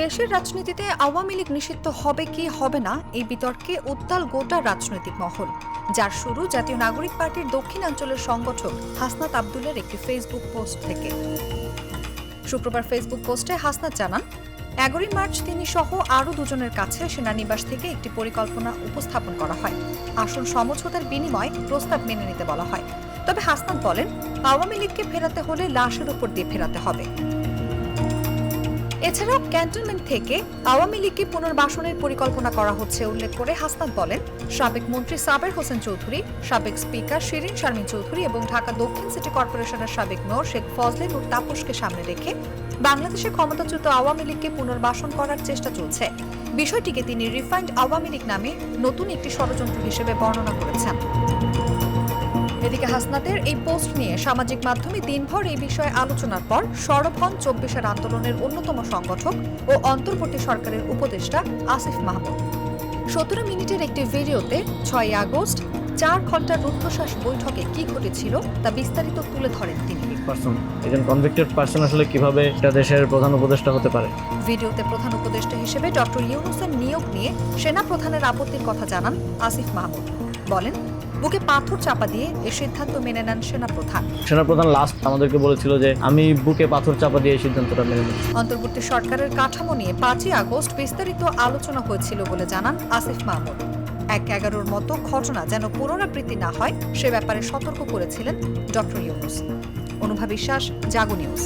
দেশের রাজনীতিতে আওয়ামী লীগ নিষিদ্ধ হবে কি হবে না এই বিতর্কে উত্তাল গোটা রাজনৈতিক মহল, যার শুরু জাতীয় নাগরিক পার্টির দক্ষিণাঞ্চলের সংগঠক হাসনাত আব্দুলের একটি ফেসবুক পোস্ট থেকে। শুক্রবার ফেসবুক পোস্টে হাসনাত জানান, 11 মার্চ তিনি সহ আরও দুজনের কাছে সেনানিবাস থেকে একটি পরিকল্পনা উপস্থাপন করা হয়। আসল সমঝোতার বিনিময়ে প্রস্তাব মেনে নিতে বলা হয়। তবে হাসনাত বলেন, আওয়ামী লীগকে ফেরাতে হলে লাশের উপর দিয়ে ফেরাতে হবে। এছাড়াও ক্যান্টনমেন্ট থেকে আওয়ামী লীগকে পুনর্বাসনের পরিকল্পনা করা হচ্ছে উল্লেখ করে হাসনাত বলেন, সাবেক মন্ত্রী সাবের হোসেন চৌধুরী, সাবেক স্পিকার শিরিন শারমিন চৌধুরী এবং ঢাকা দক্ষিণ সিটি কর্পোরেশনের সাবেক মেয়র শেখ ফজলে নূর তাপসকে সামনে রেখে বাংলাদেশে ক্ষমতাচ্যুত আওয়ামী লীগকে পুনর্বাসন করার চেষ্টা চলছে। বিষয়টিকে তিনি রিফাইন্ড আওয়ামী লীগ নামে নতুন একটি ষড়যন্ত্র হিসেবে বর্ণনা করেছেন। এদিকে হাসনাতের এই পোস্ট নিয়ে সামাজিক মাধ্যমে দিনভর এই বিষয়ে আলোচনার পর সরব হন 24 আন্দোলনের অন্যতম সংগঠক ও অন্তর্বর্তী সরকারের উপদেষ্টা আসিফ মাহমুদ। 17 মিনিটের একটি ভিডিওতে 6 আগস্ট 4 ঘন্টার রুদ্ধশ্বাস বৈঠকে কি ঘটেছিল তা বিস্তারিত তুলে ধরেন তিনি। একজন কনভিক্টেড পারসন আসলে কিভাবে এটা দেশের প্রধান উপদেষ্টা হতে পারে। ভিডিওতে প্রধান উপদেষ্টা হিসেবে ডক্টর ইউনূসের নিয়োগ নিয়ে সেনা প্রধানের আপত্তির কথা জানান আসিফ মাহমুদ। বলেন, বুকে পাথর চাপা দিয়ে এ সিদ্ধান্ত মেনে নেন সেনাপ্রধান লাস্ট আমাদেরকে বলেছিল যে আমি বুকে পাথর চাপা দিয়ে এই সিদ্ধান্তটা মেনে নিই। অন্তর্বর্তী সরকারের কাঠামো নিয়ে 5 আগস্ট বিস্তারিত আলোচনা হয়েছিল বলে জানান আসিফ মাহমুদ। 1/11 মতো ঘটনা যেন পুনরাবৃত্তি না হয় সে ব্যাপারে সতর্ক করেছিলেন ডক্টর ইউনূস। অনুভা বিশ্বাস, জাগো নিউজ।